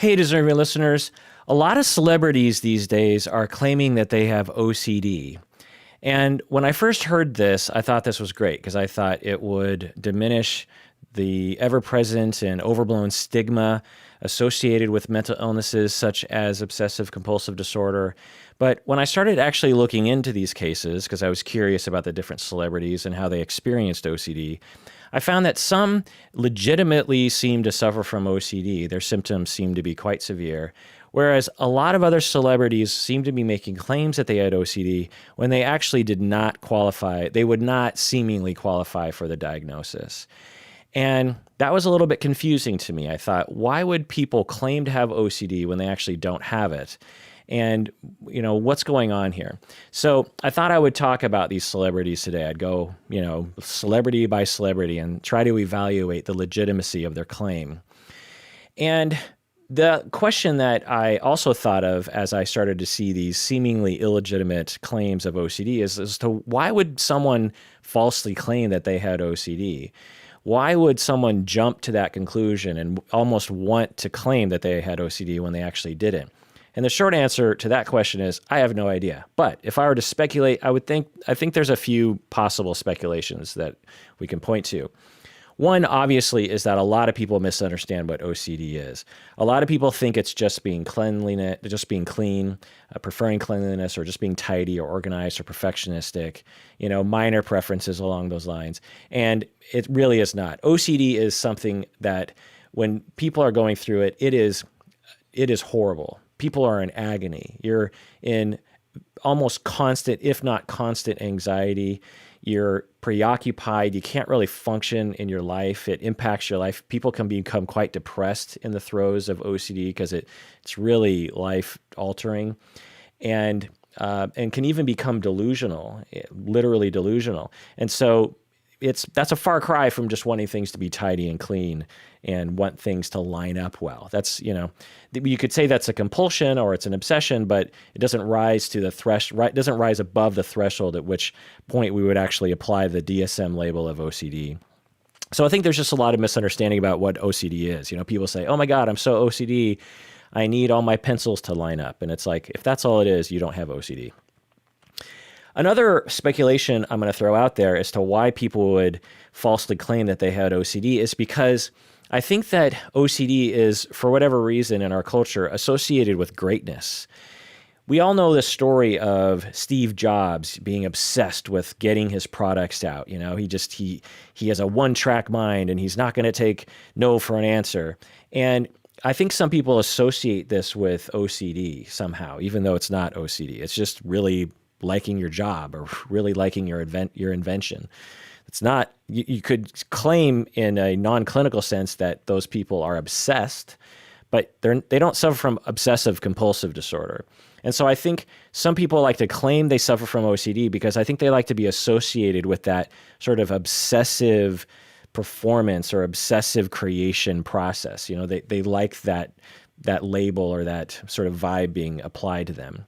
Hey, deserving listeners. A lot of celebrities these days are claiming that they have OCD. And when I first heard this, I thought this was great because I thought it would diminish the ever-present and overblown stigma associated with mental illnesses such as obsessive compulsive disorder. But when I started actually looking into these cases, because I was curious about the different celebrities and how they experienced OCD, I found that some legitimately seem to suffer from OCD. Their symptoms seem to be quite severe, whereas a lot of other celebrities seem to be making claims that they had OCD when they actually did not qualify. They would not seemingly qualify for the diagnosis. And that was a little bit confusing to me. I thought, why would people claim to have OCD when they actually don't have it? And, what's going on here? So I thought I would talk about these celebrities today. I'd go, celebrity by celebrity and try to evaluate the legitimacy of their claim. And the question that I also thought of as I started to see these seemingly illegitimate claims of OCD is as to why would someone falsely claim that they had OCD? Why would someone jump to that conclusion and almost want to claim that they had OCD when they actually didn't? And the short answer to that question is, I have no idea. But if I were to speculate, I think there's a few possible speculations that we can point to. One, obviously, is that a lot of people misunderstand what OCD is. A lot of people think it's just being cleanliness, just being clean, preferring cleanliness, or just being tidy or organized or perfectionistic, minor preferences along those lines. And it really is not. OCD is something that when people are going through it, it is horrible. People are in agony. You're in almost constant, if not constant, anxiety. You're preoccupied. You can't really function in your life. It impacts your life. People can become quite depressed in the throes of OCD because it's really life-altering, and can even become delusional, literally delusional. And so that's a far cry from just wanting things to be tidy and clean and want things to line up well. That's, you could say that's a compulsion or it's an obsession, but it doesn't rise to the it doesn't rise above the threshold at which point we would actually apply the DSM label of OCD. So I think there's just a lot of misunderstanding about what OCD is. People say, oh my God, I'm so OCD. I need all my pencils to line up. And it's like, if that's all it is, you don't have OCD. Another speculation I'm going to throw out there as to why people would falsely claim that they had OCD is because I think that OCD is, for whatever reason in our culture, associated with greatness. We all know the story of Steve Jobs being obsessed with getting his products out. He has a one-track mind and he's not going to take no for an answer. And I think some people associate this with OCD somehow, even though it's not OCD. It's just really liking your job or really liking your invention. It's not, you could claim in a non-clinical sense that those people are obsessed, but they don't suffer from obsessive compulsive disorder. And so I think some people like to claim they suffer from OCD because I think they like to be associated with that sort of obsessive performance or obsessive creation process. They like that label or that sort of vibe being applied to them.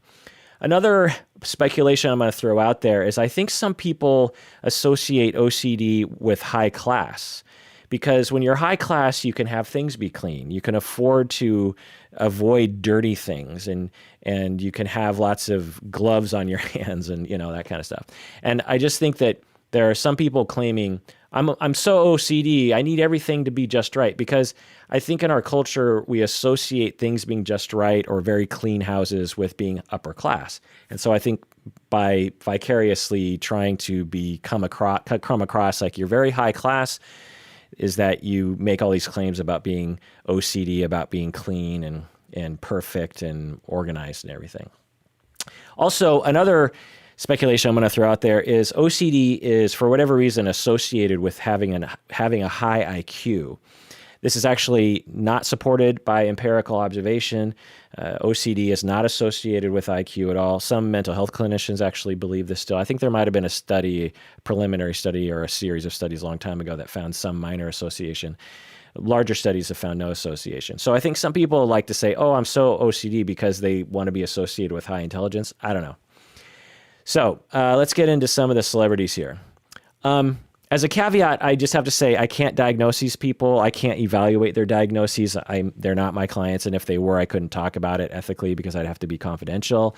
Another speculation I'm going to throw out there is I think some people associate OCD with high class, because when you're high class, you can have things be clean. You can afford to avoid dirty things, and you can have lots of gloves on your hands and that kind of stuff. And I just think that there are some people claiming, I'm so OCD, I need everything to be just right, because I think in our culture, we associate things being just right or very clean houses with being upper class. And so I think by vicariously trying to come across like you're very high class is that you make all these claims about being OCD, about being clean and perfect and organized and everything. Also, another speculation I'm going to throw out there is OCD is, for whatever reason, associated with having a high IQ. This is actually not supported by empirical observation. OCD is not associated with IQ at all. Some mental health clinicians actually believe this still. I think there might have been a preliminary study or a series of studies a long time ago that found some minor association. Larger studies have found no association. So I think some people like to say, oh, I'm so OCD because they want to be associated with high intelligence. I don't know. So let's get into some of the celebrities here. As a caveat, I just have to say I can't diagnose these people. I can't evaluate their diagnoses. They're not my clients, and if they were, I couldn't talk about it ethically because I'd have to be confidential.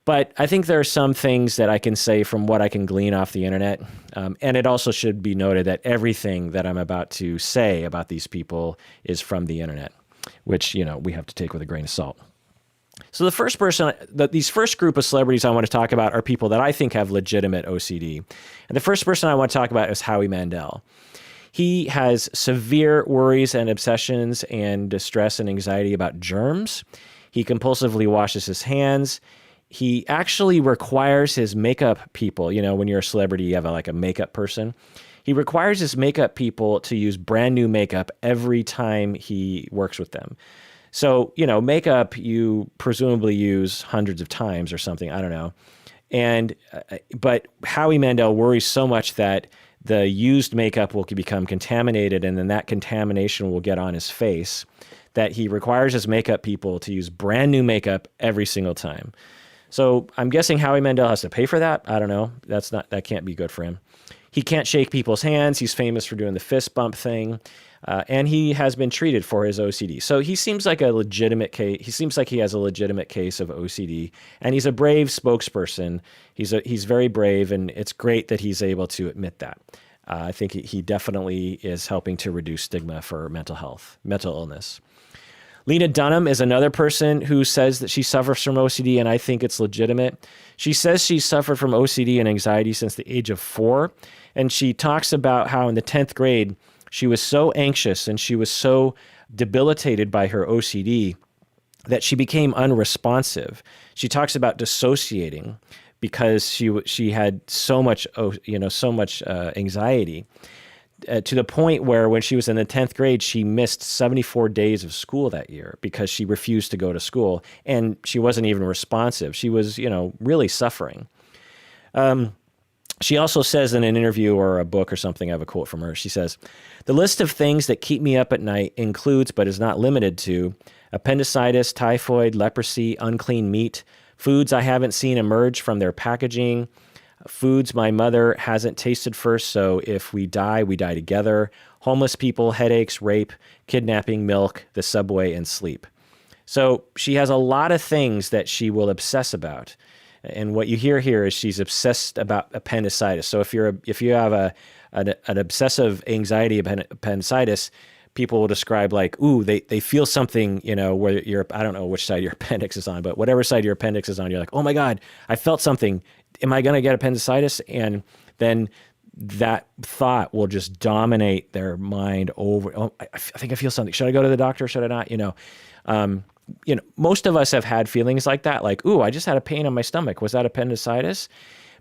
But I think there are some things that I can say from what I can glean off the internet. And it also should be noted that everything that I'm about to say about these people is from the internet, which, we have to take with a grain of salt. So these first group of celebrities I want to talk about are people that I think have legitimate OCD. And the first person I want to talk about is Howie Mandel. He has severe worries and obsessions and distress and anxiety about germs. He compulsively washes his hands. He actually requires his makeup people, when you're a celebrity, you have a makeup person. He requires his makeup people to use brand new makeup every time he works with them. So, makeup you presumably use hundreds of times or something. I don't know. But Howie Mandel worries so much that the used makeup will become contaminated, and then that contamination will get on his face, that he requires his makeup people to use brand new makeup every single time. So I'm guessing Howie Mandel has to pay for that. I don't know. That can't be good for him. He can't shake people's hands. He's famous for doing the fist bump thing. And he has been treated for his OCD. So he seems like a legitimate case. He seems like he has a legitimate case of OCD, and he's a brave spokesperson. He's very brave, and it's great that he's able to admit that. I think he definitely is helping to reduce stigma for mental illness. Lena Dunham is another person who says that she suffers from OCD, and I think it's legitimate. She says she suffered from OCD and anxiety since the age of 4, and she talks about how in the 10th grade, she was so anxious and she was so debilitated by her OCD that she became unresponsive. She talks about dissociating because she had so much anxiety. To the point where when she was in the 10th grade, she missed 74 days of school that year because she refused to go to school, and she wasn't even responsive. She was, really suffering. She also says in an interview or a book or something, I have a quote from her. She says, "The list of things that keep me up at night includes, but is not limited to, appendicitis, typhoid, leprosy, unclean meat, foods I haven't seen emerge from their packaging, foods my mother hasn't tasted first, so if we die together, homeless people, headaches, rape, kidnapping, milk, the subway, and sleep." So she has a lot of things that she will obsess about. And what you hear here is she's obsessed about appendicitis. So if you have an obsessive anxiety appendicitis, people will describe like, ooh, they feel something, where I don't know which side your appendix is on, but whatever side your appendix is on, you're like, oh my God, I felt something. Am I going to get appendicitis? And then that thought will just dominate their mind over, oh, I think I feel something. Should I go to the doctor? Should I not? Most of us have had feelings like that, like, ooh, I just had a pain on my stomach. Was that appendicitis?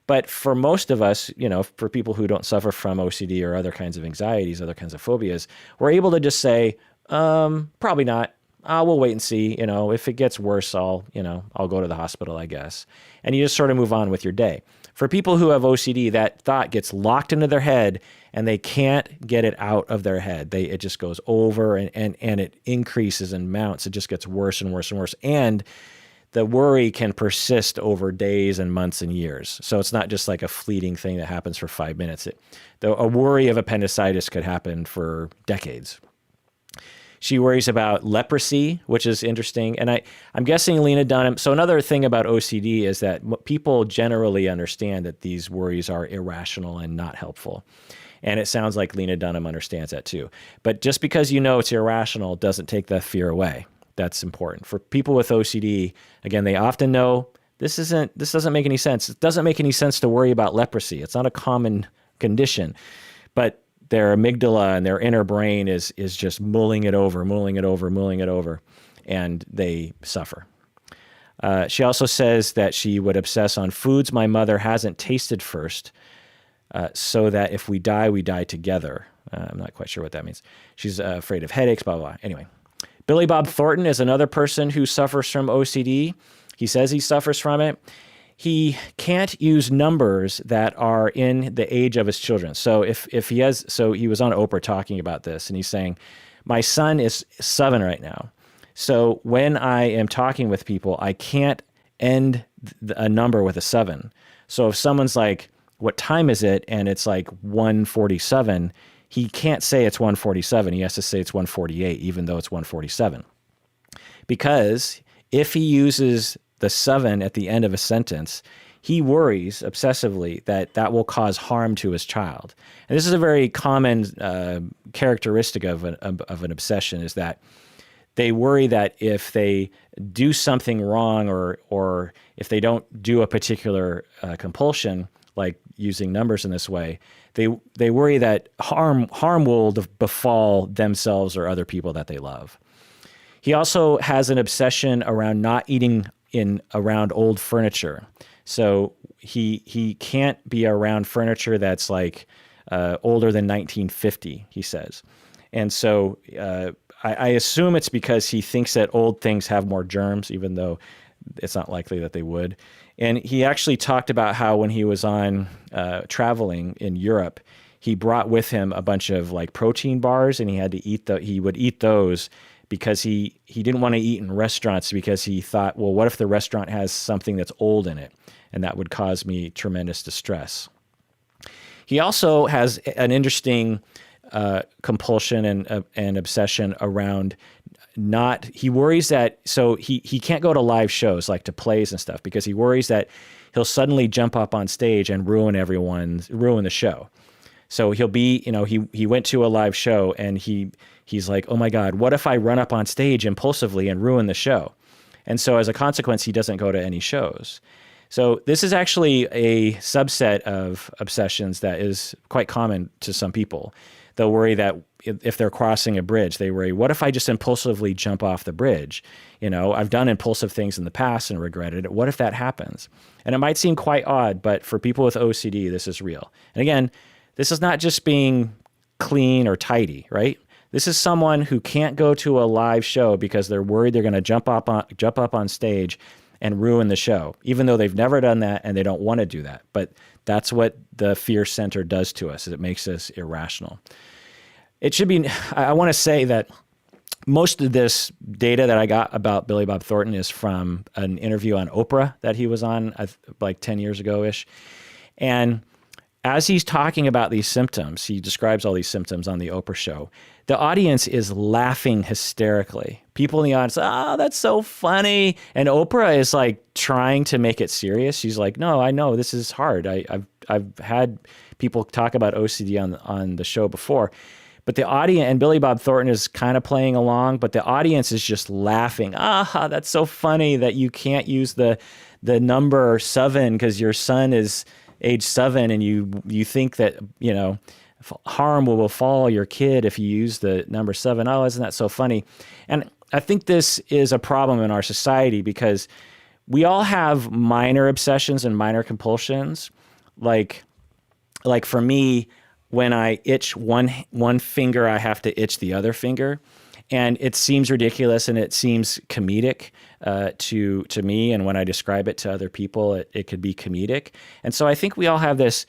But for most of us, for people who don't suffer from OCD or other kinds of anxieties, other kinds of phobias, we're able to just say, probably not. We'll wait and see. If it gets worse, I'll go to the hospital, I guess. And you just sort of move on with your day. For people who have OCD, that thought gets locked into their head and they can't get it out of their head. It just goes over and it increases and mounts. It just gets worse and worse and worse. And the worry can persist over days and months and years. So it's not just like a fleeting thing that happens for 5 minutes. A worry of appendicitis could happen for decades. She worries about leprosy, which is interesting. And I'm guessing Lena Dunham. So another thing about OCD is that people generally understand that these worries are irrational and not helpful. And it sounds like Lena Dunham understands that too. But just because it's irrational doesn't take the fear away. That's important. For people with OCD, again, they often know this doesn't make any sense. It doesn't make any sense to worry about leprosy. It's not a common condition. But their amygdala and their inner brain is just mulling it over, and they suffer. She also says that she would obsess on foods my mother hasn't tasted first, so that if we die together. I'm not quite sure what that means. She's afraid of headaches, blah, blah, blah. Anyway, Billy Bob Thornton is another person who suffers from OCD. He says he suffers from it. He can't use numbers that are in the age of his children. So he was on Oprah talking about this, and he's saying, my son is 7 right now. So when I am talking with people, I can't end a number with a 7. So if someone's like what time is it? And it's like 1:47. He can't say it's 1:47. He has to say it's 1:48, even though it's 1:47. Because if he uses the 7 at the end of a sentence, he worries obsessively that that will cause harm to his child. And this is a very common characteristic of an obsession, is that they worry that if they do something wrong, or if they don't do a particular compulsion, like using numbers in this way, they worry that harm will befall themselves or other people that they love. He also has an obsession around not eating around old furniture. So he can't be around furniture that's like older than 1950, he says. And so I assume it's because he thinks that old things have more germs, even though it's not likely that they would. And he actually talked about how when he was on traveling in Europe, he brought with him a bunch of like protein bars, and he had to he would eat those because he didn't want to eat in restaurants, because he thought, well, what if the restaurant has something that's old in it? And that would cause me tremendous distress. He also has an interesting compulsion and obsession around he worries that, so he can't go to live shows, like to plays and stuff, because he worries that he'll suddenly jump up on stage and ruin the show. So he'll be, he went to a live show and he's like, oh my God, what if I run up on stage impulsively and ruin the show? And so as a consequence, he doesn't go to any shows. So this is actually a subset of obsessions that is quite common to some people. They'll worry that if they're crossing a bridge, they worry, what if I just impulsively jump off the bridge? I've done impulsive things in the past and regretted it. What if that happens? And it might seem quite odd, but for people with OCD, this is real. And again, this is not just being clean or tidy, right? This is someone who can't go to a live show because they're worried they're going to jump up on stage and ruin the show, even though they've never done that and they don't want to do that. But that's what the fear center does to us, is it makes us irrational. It should be, I want to say that most of this data that I got about Billy Bob Thornton is from an interview on Oprah that he was on like 10 years ago-ish. And as he's talking about these symptoms, he describes all these symptoms on the Oprah show. The audience is laughing hysterically. People in the audience, oh, that's so funny. And Oprah is like trying to make it serious. She's like, no, I know this is hard. I've had people talk about OCD on the show before. But the audience, and Billy Bob Thornton is kind of playing along, but the audience is just laughing. Ah, that's so funny that you can't use the number 7 because your son is age 7, and you think that, harm will befall your kid if you use the number 7. Oh, isn't that so funny? And I think this is a problem in our society, because we all have minor obsessions and minor compulsions. Like for me, when I itch one finger, I have to itch the other finger. And it seems ridiculous and it seems comedic to me. And when I describe it to other people, it could be comedic. And so I think we all have this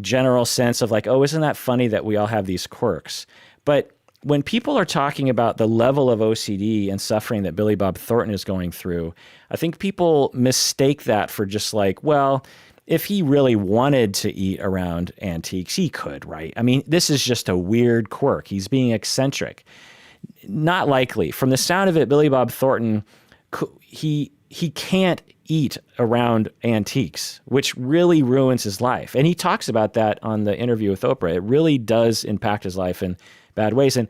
general sense of like, oh, isn't that funny that we all have these quirks? But when people are talking about the level of OCD and suffering that Billy Bob Thornton is going through, I think people mistake that for just like, well, if he really wanted to eat around antiques, he could, right? I mean, this is just a weird quirk. He's being eccentric. Not likely. From the sound of it, Billy Bob Thornton, he can't eat around antiques, which really ruins his life. And he talks about that on the interview with Oprah. It really does impact his life in bad ways, and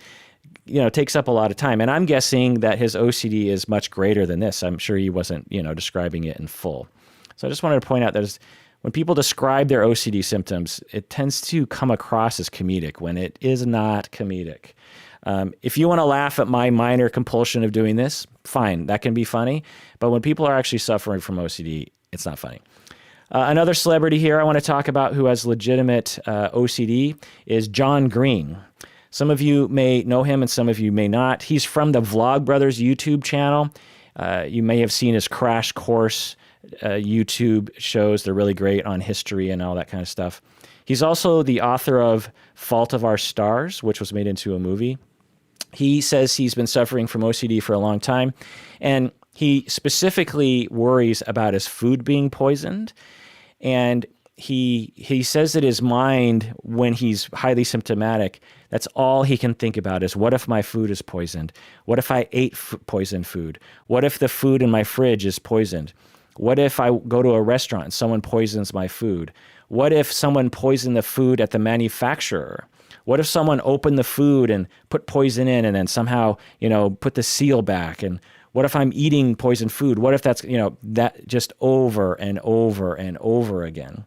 takes up a lot of time. And I'm guessing that his OCD is much greater than this. I'm sure he wasn't, describing it in full. So I just wanted to point out that when people describe their OCD symptoms, it tends to come across as comedic when it is not comedic. If you want to laugh at my minor compulsion of doing this, fine, that can be funny. But when people are actually suffering from OCD, it's not funny. Another celebrity here I want to talk about who has legitimate OCD is John Green. Some of you may know him and some of you may not. He's from the Vlogbrothers YouTube channel. You may have seen his Crash Course YouTube shows. They're really great on history and all that kind of stuff. He's also the author of Fault of Our Stars, which was made into a movie. He says he's been suffering from OCD for a long time, and he specifically worries about his food being poisoned. And he says that his mind, when he's highly symptomatic, that's all he can think about is, what if my food is poisoned? What if I ate poisoned food? What if the food in my fridge is poisoned? What if I go to a restaurant and someone poisons my food? What if someone poisoned the food at the manufacturer? What if someone opened the food and put poison in and then somehow, put the seal back? And what if I'm eating poisoned food? What if that's, that just over and over and over again?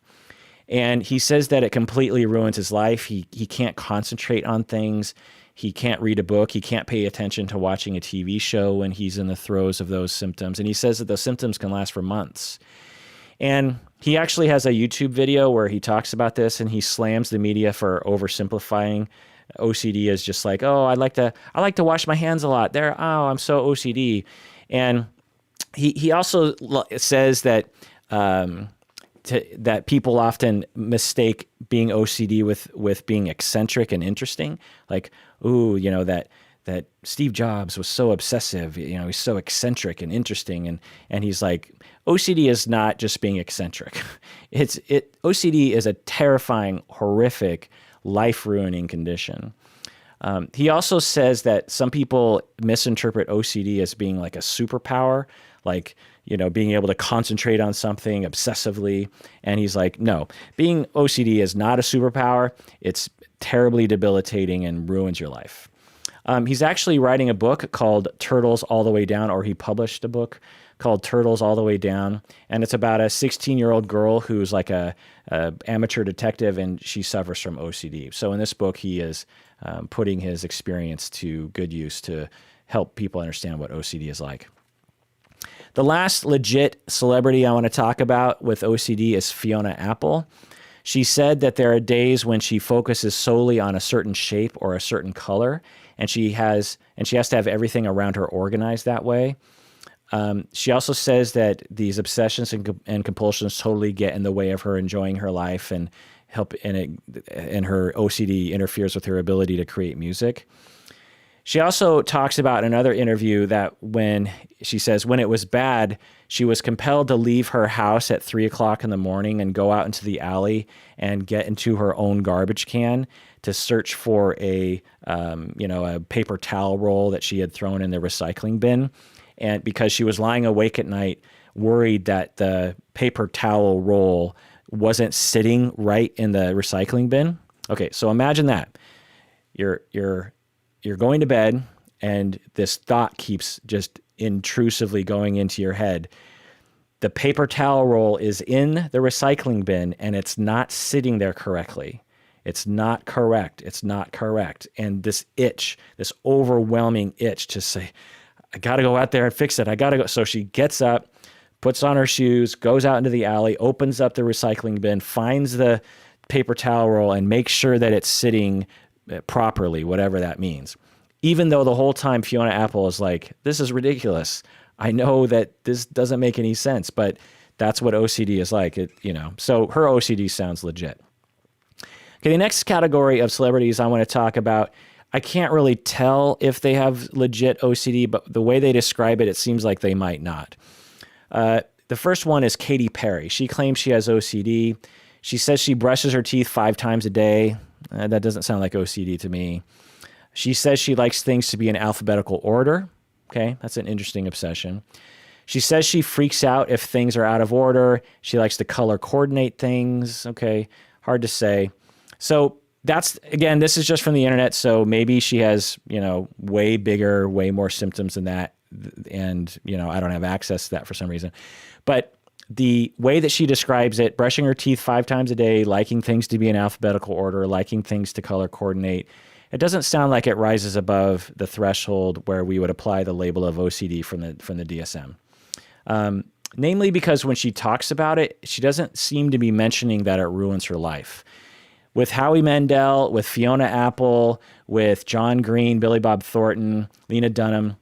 And he says that it completely ruins his life. He can't concentrate on things. He can't read a book. He can't pay attention to watching a TV show when he's in the throes of those symptoms. And he says that those symptoms can last for months. And he actually has a YouTube video where he talks about this, and he slams the media for oversimplifying OCD as just like, oh, I like to wash my hands a lot. I'm so OCD. And he also says that that people often mistake being OCD with being eccentric and interesting. Like, ooh, that Steve Jobs was so obsessive, he's so eccentric and interesting. And he's like, OCD is not just being eccentric. OCD is a terrifying, horrific, life-ruining condition. He also says that some people misinterpret OCD as being like a superpower, like, being able to concentrate on something obsessively. And he's like, no, being OCD is not a superpower. It's terribly debilitating and ruins your life. He's actually writing a book called Turtles All the Way Down, or he published a book called Turtles All the Way Down. And it's about a 16-year-old girl who's like a amateur detective, and she suffers from OCD. So in this book, he is putting his experience to good use to help people understand what OCD is like. The last legit celebrity I want to talk about with OCD is Fiona Apple. She said that there are days when she focuses solely on a certain shape or a certain color, and she has to have everything around her organized that way. She also says that these obsessions and compulsions totally get in the way of her enjoying her life and her OCD interferes with her ability to create music. She also talks about in another interview that when it was bad, she was compelled to leave her house at 3:00 in the morning and go out into the alley and get into her own garbage can to search for a paper towel roll that she had thrown in the recycling bin. And because she was lying awake at night, worried that the paper towel roll wasn't sitting right in the recycling bin. Okay, so imagine that. You're going to bed, and this thought keeps just intrusively going into your head. The paper towel roll is in the recycling bin, and it's not sitting there correctly. It's not correct. It's not correct. And this itch, this overwhelming itch to say, I got to go out there and fix it. I got to go. So she gets up, puts on her shoes, goes out into the alley, opens up the recycling bin, finds the paper towel roll, and makes sure that it's sitting properly, whatever that means. Even though the whole time Fiona Apple is like, this is ridiculous. I know that this doesn't make any sense, but that's what OCD is like. So her OCD sounds legit. Okay, the next category of celebrities I want to talk about, I can't really tell if they have legit OCD, but the way they describe it, it seems like they might not. The first one is Katy Perry. She claims she has OCD. She says she brushes her teeth 5 times a day. That doesn't sound like OCD to me. She says she likes things to be in alphabetical order. Okay, that's an interesting obsession. She says she freaks out if things are out of order. She likes to color coordinate things. Okay, hard to say. So that's, again, this is just from the internet, so maybe she has, way bigger, way more symptoms than that, and, I don't have access to that for some reason. But the way that she describes it, brushing her teeth 5 times a day, liking things to be in alphabetical order, liking things to color coordinate, it doesn't sound like it rises above the threshold where we would apply the label of OCD from the DSM. Namely because when she talks about it, she doesn't seem to be mentioning that it ruins her life. With Howie Mandel, with Fiona Apple, with John Green, Billy Bob Thornton, Lena Dunham,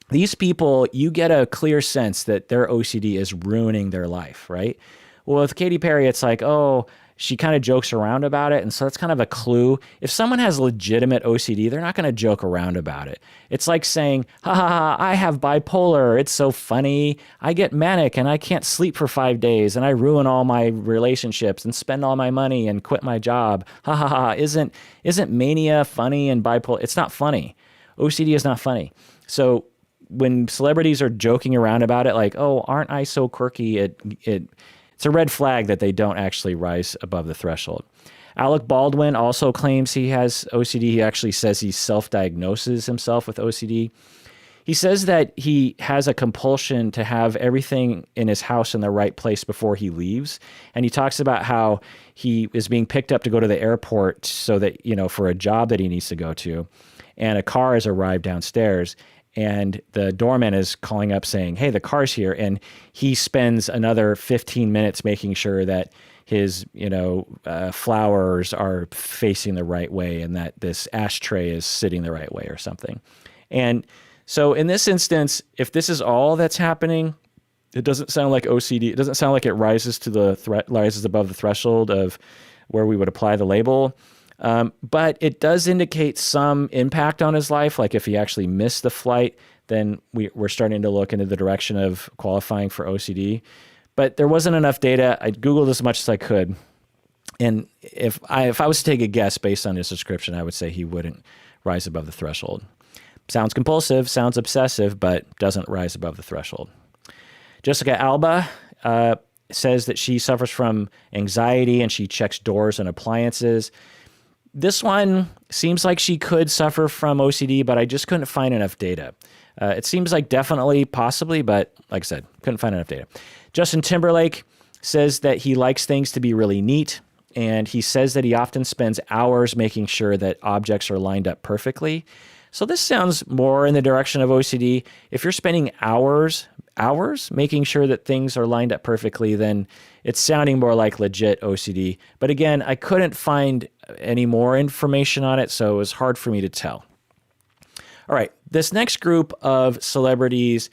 these people, you get a clear sense that their OCD is ruining their life, right? Well, with Katy Perry, it's like, oh, she kind of jokes around about it. And so that's kind of a clue. If someone has legitimate OCD, they're not going to joke around about it. It's like saying, ha ha ha, I have bipolar. It's so funny. I get manic and I can't sleep for 5 days and I ruin all my relationships and spend all my money and quit my job. Ha ha ha. Isn't mania funny and bipolar? It's not funny. OCD is not funny. So when celebrities are joking around about it, like, oh, aren't I so quirky? It's a red flag that they don't actually rise above the threshold. Alec Baldwin also claims he has OCD. He actually says he self-diagnoses himself with OCD. He says that he has a compulsion to have everything in his house in the right place before he leaves. And he talks about how he is being picked up to go to the airport so that, for a job that he needs to go to. And a car has arrived downstairs. And the doorman is calling up saying, hey, the car's here. And he spends another 15 minutes making sure that his, flowers are facing the right way and that this ashtray is sitting the right way or something. And so in this instance, if this is all that's happening, it doesn't sound like OCD. It doesn't sound like it rises above the threshold of where we would apply the label. But it does indicate some impact on his life. Like if he actually missed the flight, then we're starting to look into the direction of qualifying for OCD. But there wasn't enough data. I Googled as much as I could. And if I was to take a guess based on his description, I would say he wouldn't rise above the threshold. Sounds compulsive, sounds obsessive, but doesn't rise above the threshold. Jessica Alba says that she suffers from anxiety and she checks doors and appliances. This one seems like she could suffer from OCD, but I just couldn't find enough data. It seems like definitely, possibly, but like I said, couldn't find enough data. Justin Timberlake says that he likes things to be really neat, and he says that he often spends hours making sure that objects are lined up perfectly. So this sounds more in the direction of OCD. If you're spending hours making sure that things are lined up perfectly, then it's sounding more like legit OCD. But again, I couldn't find any more information on it, so it was hard for me to tell. All right, this next group of celebrities,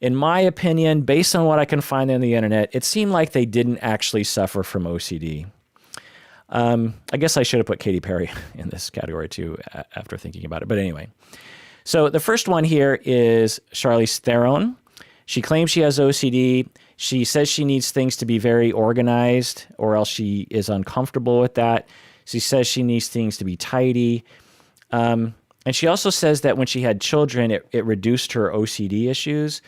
in my opinion, based on what I can find on the internet, it seemed like they didn't actually suffer from OCD. I guess I should have put Katy Perry in this category too after thinking about it. But anyway, so the first one here is Charlize Theron. She claims she has OCD. She says she needs things to be very organized or else she is uncomfortable with that. She says she needs things to be tidy. And she also says that when she had children, it reduced her OCD issues.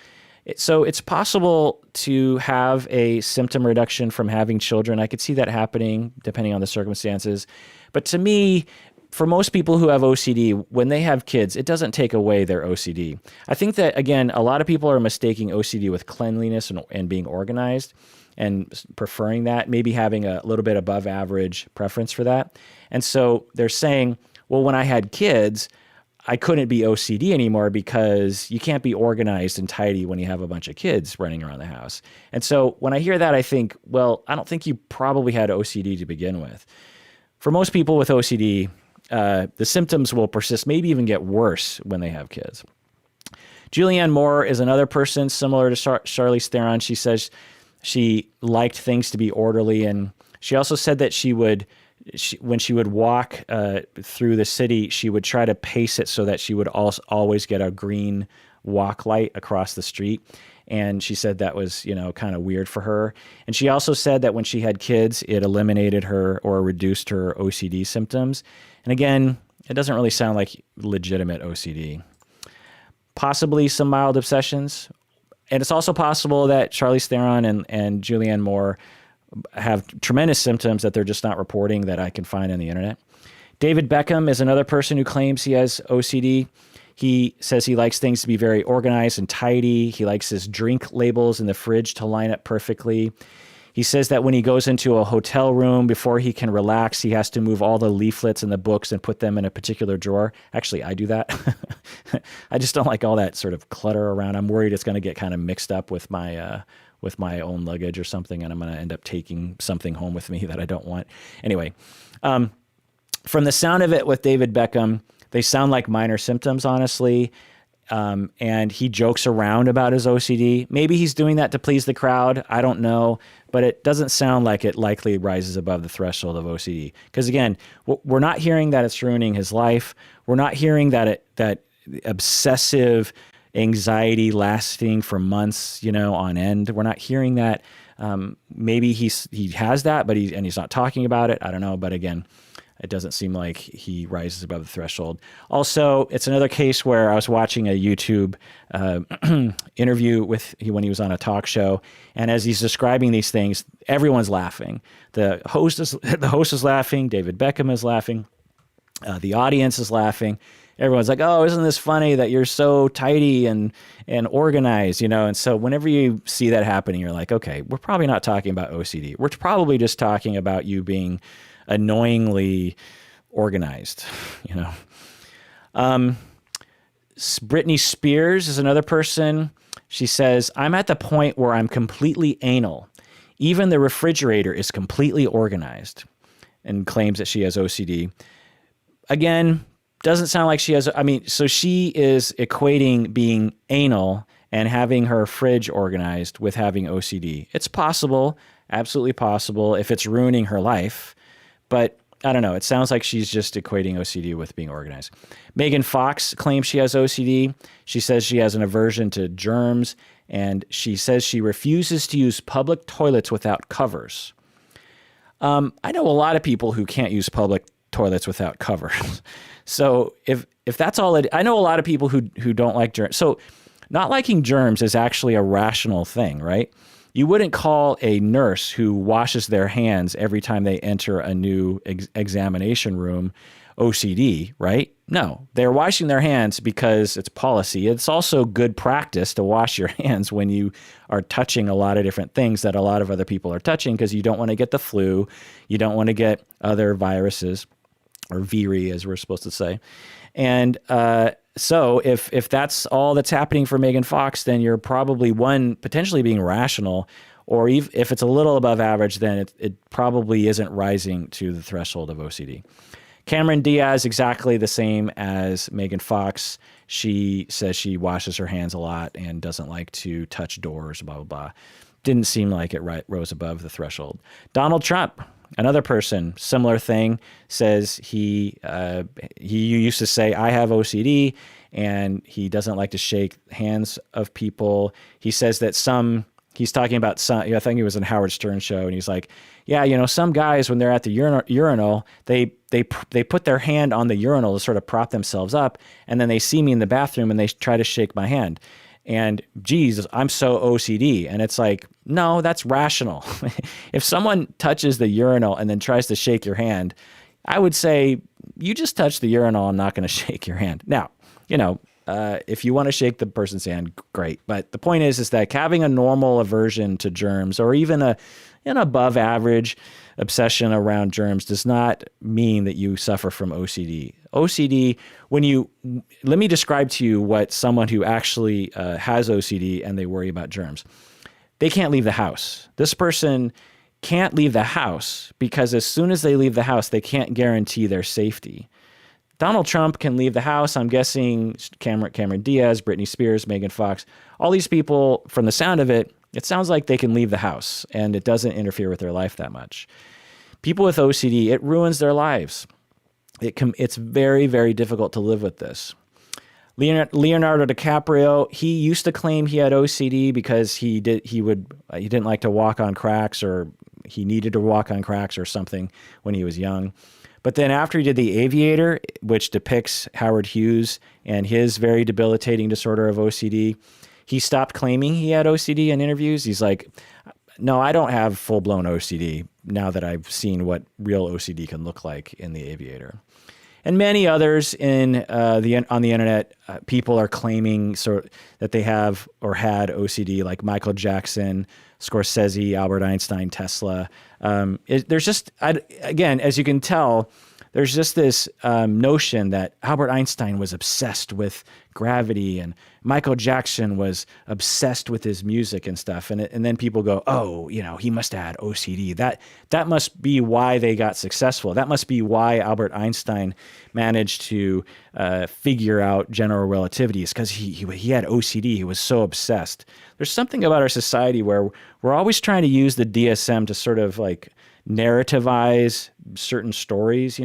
So it's possible to have a symptom reduction from having children. I could see that happening depending on the circumstances. But to me, for most people who have OCD, when they have kids, it doesn't take away their OCD. I think that, again, a lot of people are mistaking OCD with cleanliness and being organized and preferring that, maybe having a little bit above average preference for that. And so they're saying, well, when I had kids, I couldn't be OCD anymore because you can't be organized and tidy when you have a bunch of kids running around the house. And so when I hear that, I think, well, I don't think you probably had OCD to begin with. For most people with OCD, the symptoms will persist, maybe even get worse when they have kids. Julianne Moore is another person similar to Charlize Theron. She says she liked things to be orderly, and she also said that when she would walk through the city, she would try to pace it so that she would always get a green walk light across the street. And she said that was, kind of weird for her. And she also said that when she had kids, it eliminated her or reduced her OCD symptoms. And again, it doesn't really sound like legitimate OCD. Possibly some mild obsessions. And it's also possible that Charlize Theron and Julianne Moore have tremendous symptoms that they're just not reporting that I can find on the internet. David Beckham is another person who claims he has OCD. He says he likes things to be very organized and tidy. He likes his drink labels in the fridge to line up perfectly. He says that when he goes into a hotel room, before he can relax, he has to move all the leaflets and the books and put them in a particular drawer. Actually, I do that. I just don't like all that sort of clutter around. I'm worried it's going to get kind of mixed up with my own luggage or something, and I'm going to end up taking something home with me that I don't want. Anyway, from the sound of it with David Beckham, they sound like minor symptoms, honestly. And he jokes around about his OCD. Maybe he's doing that to please the crowd. I don't know. But it doesn't sound like it likely rises above the threshold of OCD. Because again, we're not hearing that it's ruining his life. We're not hearing that obsessive anxiety lasting for months, on end. We're not hearing that. Maybe he has that, but he's not talking about it. I don't know. But again, it doesn't seem like he rises above the threshold. Also, it's another case where I was watching a YouTube interview when he was on a talk show, and as he's describing these things, everyone's laughing. The host is laughing. David Beckham is laughing. The audience is laughing. Everyone's like, "Oh, isn't this funny that you're so tidy and organized?" And so whenever you see that happening, you're like, "Okay, we're probably not talking about OCD. We're probably just talking about you being annoyingly organized." Britney Spears is another person. She says, "I'm at the point where I'm completely anal. Even the refrigerator is completely organized," and claims that she has OCD. Again, doesn't sound like she has, so she is equating being anal and having her fridge organized with having OCD. It's possible, absolutely possible, if it's ruining her life. But I don't know. It sounds like she's just equating OCD with being organized. Megan Fox claims she has OCD. She says she has an aversion to germs, and she says she refuses to use public toilets without covers. I know a lot of people who can't use public toilets without covers. So if that's all I know a lot of people who don't like germs. So not liking germs is actually a rational thing, right? You wouldn't call a nurse who washes their hands every time they enter a new examination room OCD, right? No, they're washing their hands because it's policy. It's also good practice to wash your hands when you are touching a lot of different things that a lot of other people are touching, because you don't want to get the flu. You don't want to get other viruses, or viri, as we're supposed to say. And so if that's all that's happening for Megan Fox, then you're probably, potentially being rational, or if it's a little above average, then it probably isn't rising to the threshold of OCD. Cameron Diaz, exactly the same as Megan Fox. She says she washes her hands a lot and doesn't like to touch doors, blah, blah, blah. Didn't seem like it rose above the threshold. Donald Trump, another person, similar thing, says he used to say, "I have OCD," and he doesn't like to shake hands of people. He says that he's talking about I think it was in Howard Stern show, and he's like, "Yeah, some guys, when they're at the urinal, they put their hand on the urinal to sort of prop themselves up, and then they see me in the bathroom and they try to shake my hand. And geez, I'm so OCD." And it's like, no, that's rational. If someone touches the urinal and then tries to shake your hand, I would say, you just touched the urinal, I'm not going to shake your hand. Now, if you want to shake the person's hand, great. But the point is that having a normal aversion to germs, or even an above average obsession around germs, does not mean that you suffer from OCD. OCD, let me describe to you what someone who actually has OCD and they worry about germs. They can't leave the house. This person can't leave the house because as soon as they leave the house, they can't guarantee their safety. Donald Trump can leave the house. I'm guessing Cameron Diaz, Britney Spears, Megan Fox, all these people, from the sound of it, it sounds like they can leave the house and it doesn't interfere with their life that much. People with OCD, it ruins their lives. It's very, very difficult to live with this. Leonardo DiCaprio, he used to claim he had OCD because he didn't like to walk on cracks, or he needed to walk on cracks or something when he was young. But then after he did The Aviator, which depicts Howard Hughes and his very debilitating disorder of OCD, he stopped claiming he had OCD in interviews. He's like, "No, I don't have full-blown OCD now that I've seen what real OCD can look like in The Aviator." And many others on the internet, people are claiming that they have or had OCD, like Michael Jackson, Scorsese, Albert Einstein, Tesla. There's just, again, as you can tell, there's just this notion that Albert Einstein was obsessed with gravity and Michael Jackson was obsessed with his music and stuff. And then people go, oh, he must have had OCD. That must be why they got successful. That must be why Albert Einstein managed to figure out general relativity, is because he had OCD. He was so obsessed. There's something about our society where we're always trying to use the DSM to sort of like narrativize certain stories,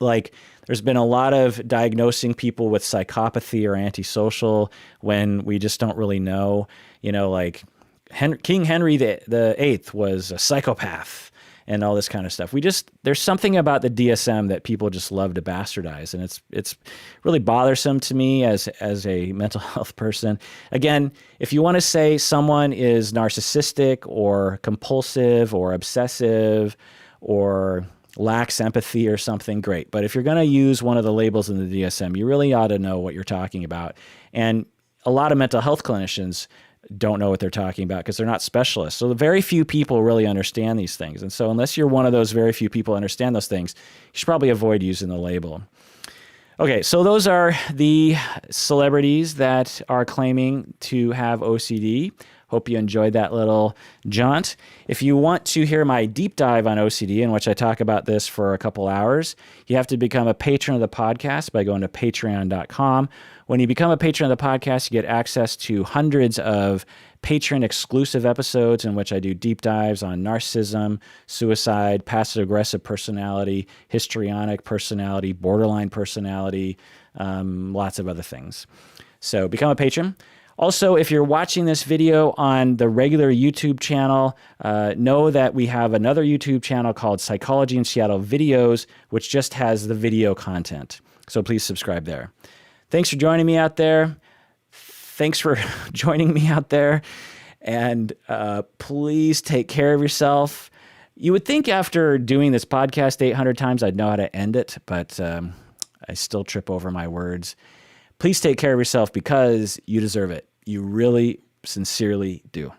Like there's been a lot of diagnosing people with psychopathy or antisocial when we just don't really know, like King Henry the Eighth was a psychopath and all this kind of stuff. There's something about the DSM that people just love to bastardize. And it's really bothersome to me as a mental health person. Again, if you want to say someone is narcissistic or compulsive or obsessive or lacks empathy or something, great. But if you're going to use one of the labels in the DSM, you really ought to know what you're talking about. And a lot of mental health clinicians don't know what they're talking about because they're not specialists. So very few people really understand these things. And so unless you're one of those very few people who understand those things, you should probably avoid using the label. Okay, so those are the celebrities that are claiming to have OCD. Hope you enjoyed that little jaunt. If you want to hear my deep dive on OCD, in which I talk about this for a couple hours, you have to become a patron of the podcast by going to patreon.com. When you become a patron of the podcast, you get access to hundreds of patron-exclusive episodes in which I do deep dives on narcissism, suicide, passive-aggressive personality, histrionic personality, borderline personality, lots of other things. So become a patron. Also, if you're watching this video on the regular YouTube channel, know that we have another YouTube channel called Psychology in Seattle Videos, which just has the video content. So please subscribe there. Thanks for joining me out there. And please take care of yourself. You would think after doing this podcast 800 times, I'd know how to end it, but I still trip over my words. Please take care of yourself because you deserve it. You really, sincerely do.